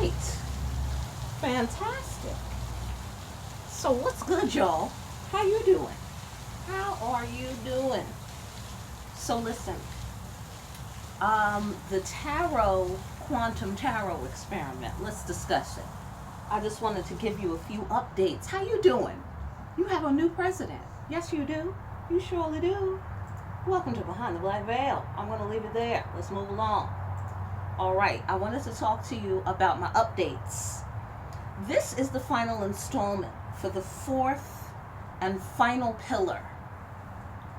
right. Fantastic. So what's good, y'all? How you doing? How are you doing? So listen, the tarot, quantum tarot experiment, let's discuss it. I just wanted to give you a few updates. How you doing? You have a new president. Yes, you do. You surely do. Welcome to Behind the Black Veil. I'm going to leave it there. Let's move along. All right, I wanted to talk to you about my updates. This is the final installment for the fourth and final pillar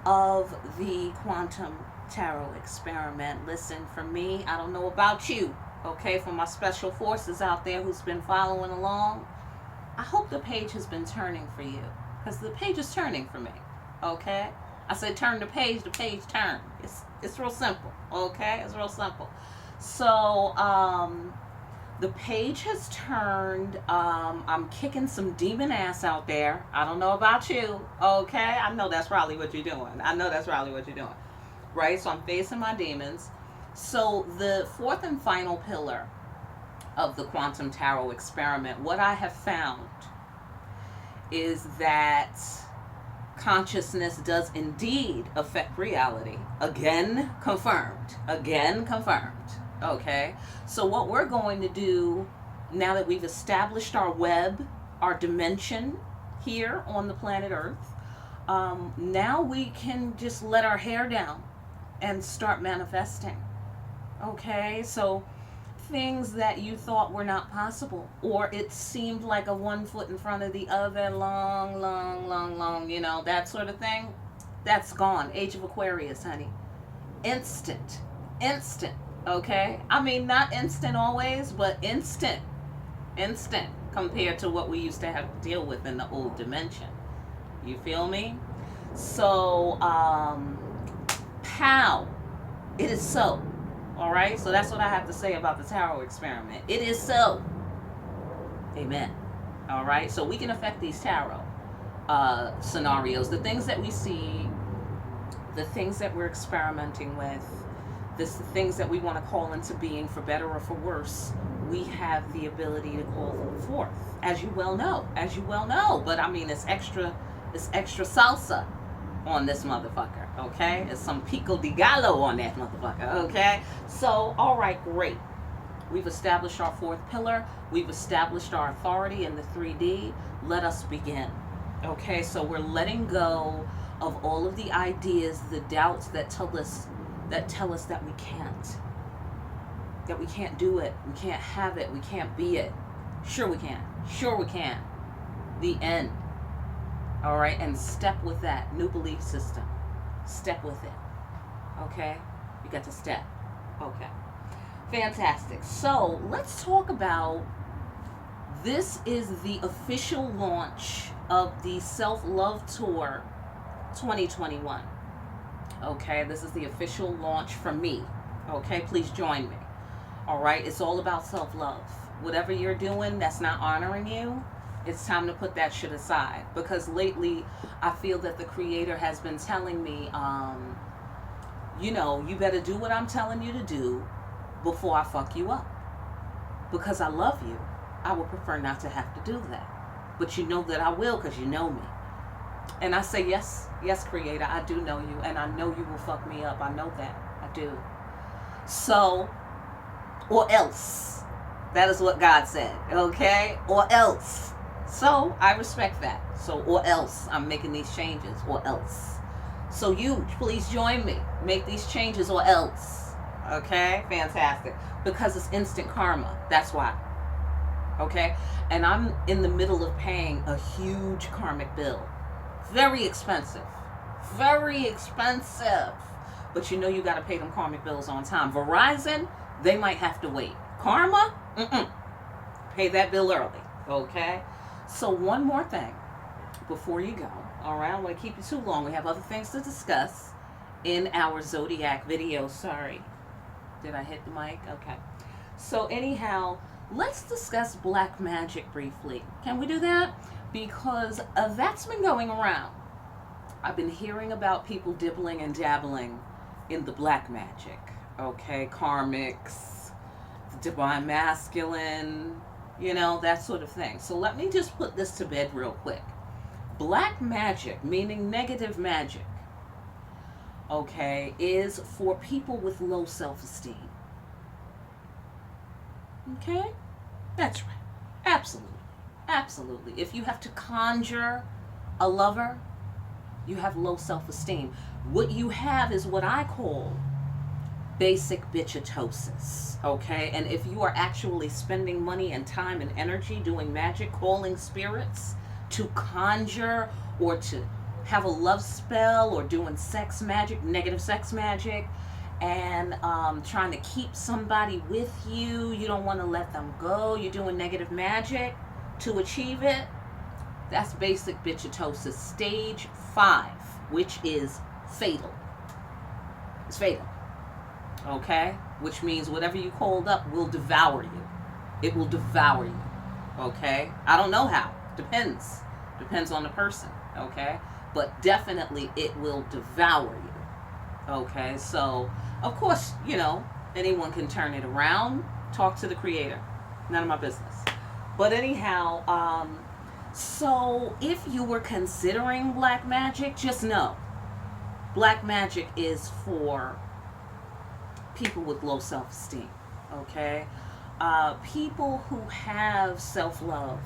of the quantum tarot experiment. Listen, for me, I don't know about you, okay, for my special forces out there who's been following along, I hope the page has been turning for you, because the page is turning for me, okay? I said turn the page turned. It's real simple, okay? It's real simple. So, the page has turned. I'm kicking some demon ass out there. I don't know about you, okay? I know that's probably what you're doing. Right? So I'm facing my demons. So the fourth and final pillar of the quantum tarot experiment, what I have found is that consciousness does indeed affect reality. Again confirmed. Okay, so what we're going to do now that we've established our web, our dimension here on the planet Earth, now we can just let our hair down and start manifesting. Okay, so things that you thought were not possible, or it seemed like a one foot in front of the other, long, that sort of thing, that's gone. Age of Aquarius, honey. Instant. Okay, I mean, not instant always, but instant compared to what we used to have to deal with in the old dimension. You feel me? So, pow, it is so. All right, so that's what I have to say about the tarot experiment. It is so. Amen. All right, so we can affect these tarot scenarios, the things that we see, the things that we're experimenting with, the things that we want to call into being for better or for worse. We have the ability to call them forth, as you well know. But I mean, it's extra salsa on this motherfucker, okay? It's some pico de gallo on that motherfucker, okay? So, all right, great. We've established our fourth pillar. We've established our authority in the 3D. Let us begin, okay? So we're letting go of all of the ideas, the doubts that tell us that we can't do it, we can't have it, we can't be it. Sure we can. The end. All right, and step with that new belief system. Step with it. Okay, you got to step. Okay, fantastic. So let's talk about, this is the official launch of the Self-Love Tour 2021. Okay, this is the official launch from me. Okay, please join me. All right, it's all about self-love. Whatever you're doing that's not honoring you, it's time to put that shit aside. Because lately, I feel that the Creator has been telling me, you better do what I'm telling you to do before I fuck you up. Because I love you, I would prefer not to have to do that. But you know that I will, because you know me. And I say, yes, Creator, I do know you, and I know you will fuck me up. I know that. I do. So, or else. That is what God said, okay? Or else. So, I respect that. So, or else. I'm making these changes, or else. So you, please join me. Make these changes, or else. Okay? Fantastic. Because it's instant karma. That's why. Okay? And I'm in the middle of paying a huge karmic bill. Very expensive. But you got to pay them karmic bills on time. Verizon, they might have to wait. Karma, pay that bill early. Okay? So one more thing before you go. All right? I don't want to keep you too long. We have other things to discuss in our Zodiac video. Sorry. Did I hit the mic? Okay. So anyhow, let's discuss black magic briefly. Can we do that? Because that's been going around. I've been hearing about people dibbling and dabbling in the black magic. Okay, karmics, divine masculine, you know, that sort of thing. So let me just put this to bed real quick. Black magic, meaning negative magic, okay, is for people with low self-esteem. Okay? That's right. Absolutely. Absolutely. If you have to conjure a lover, you have low self-esteem. What you have is what I call basic bitchatosis, okay? And if you are actually spending money and time and energy doing magic, calling spirits to conjure or to have a love spell or doing sex magic, negative sex magic, and trying to keep somebody with you, you don't want to let them go, you're doing negative magic to achieve it, that's basic bitchatosis stage 5, which is fatal. It's fatal. Okay? Which means whatever you called up will devour you. It will devour you. Okay? I don't know how. Depends. Depends on the person. Okay? But definitely it will devour you. Okay? So, of course, you know, anyone can turn it around. Talk to the creator. None of my business. But anyhow, so if you were considering black magic, just know black magic is for people with low self-esteem, okay? People who have self-love,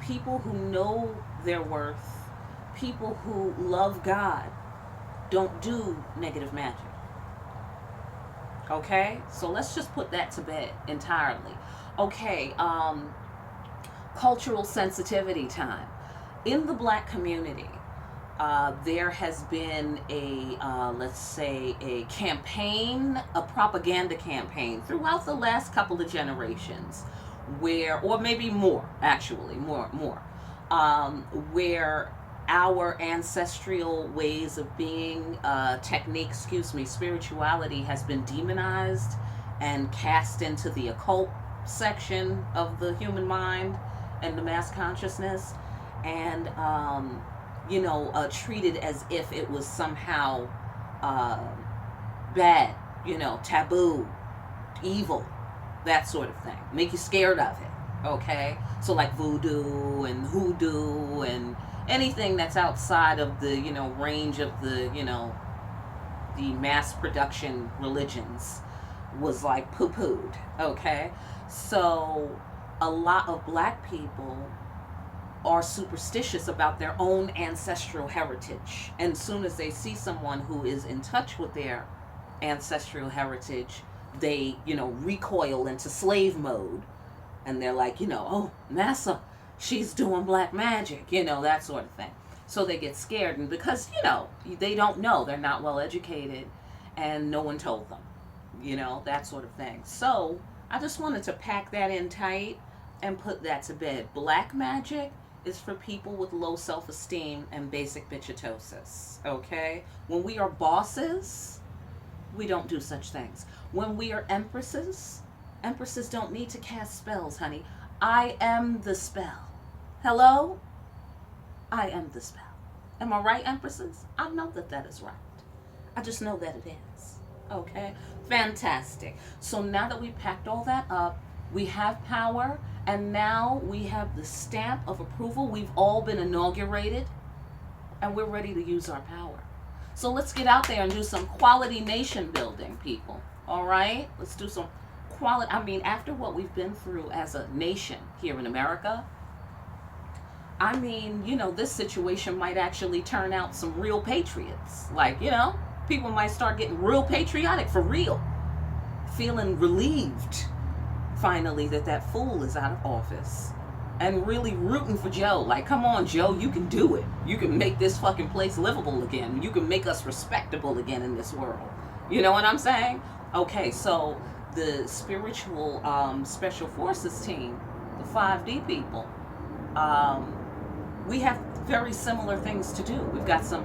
people who know their worth, people who love God, don't do negative magic, okay? So let's just put that to bed entirely. Okay, cultural sensitivity time. In the black community, there has been a, let's say, a campaign, a propaganda campaign throughout the last couple of generations where, or maybe more, actually, more, where our ancestral ways of being, spirituality has been demonized and cast into the occult section of the human mind and the mass consciousness, and treated as if it was somehow bad, taboo, evil, that sort of thing. Make you scared of it, okay? So like voodoo and hoodoo and anything that's outside of the, range of the, the mass production religions was like poo-pooed, okay? So a lot of black people are superstitious about their own ancestral heritage. And as soon as they see someone who is in touch with their ancestral heritage, they, recoil into slave mode. And they're like, oh, massa, she's doing black magic, that sort of thing. So they get scared. And because, they don't know, they're not well educated and no one told them, that sort of thing. So I just wanted to pack that in tight and put that to bed. Black magic is for people with low self-esteem and basic bitchatosis, okay? When we are bosses, we don't do such things. When we are empresses don't need to cast spells, honey. I am the spell. Hello? I am the spell. Am I right, empresses? I know that is right. I just know that it is, okay? Fantastic. So now that we've packed all that up, we have power, and now we have the stamp of approval. We've all been inaugurated, and we're ready to use our power. So let's get out there and do some quality nation building, people. All right? Let's do some quality. After what we've been through as a nation here in America, this situation might actually turn out some real patriots. Like, people might start getting real patriotic for real. Feeling relieved finally that fool is out of office, and really rooting for Joe. Like, come on, Joe, you can do it. You can make this fucking place livable again. You can make us respectable again in this world. You know what I'm saying? Okay, so the spiritual special forces team, the 5D people, we have very similar things to do. We've got some,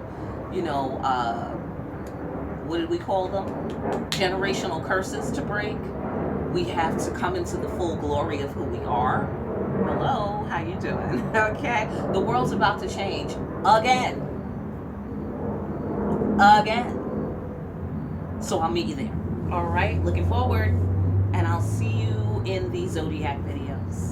what did we call them? Generational curses to break. We have to come into the full glory of who we are. Hello, how you doing? Okay, the world's about to change again. So I'll meet you there. All right, looking forward. and I'll see you in the zodiac videos.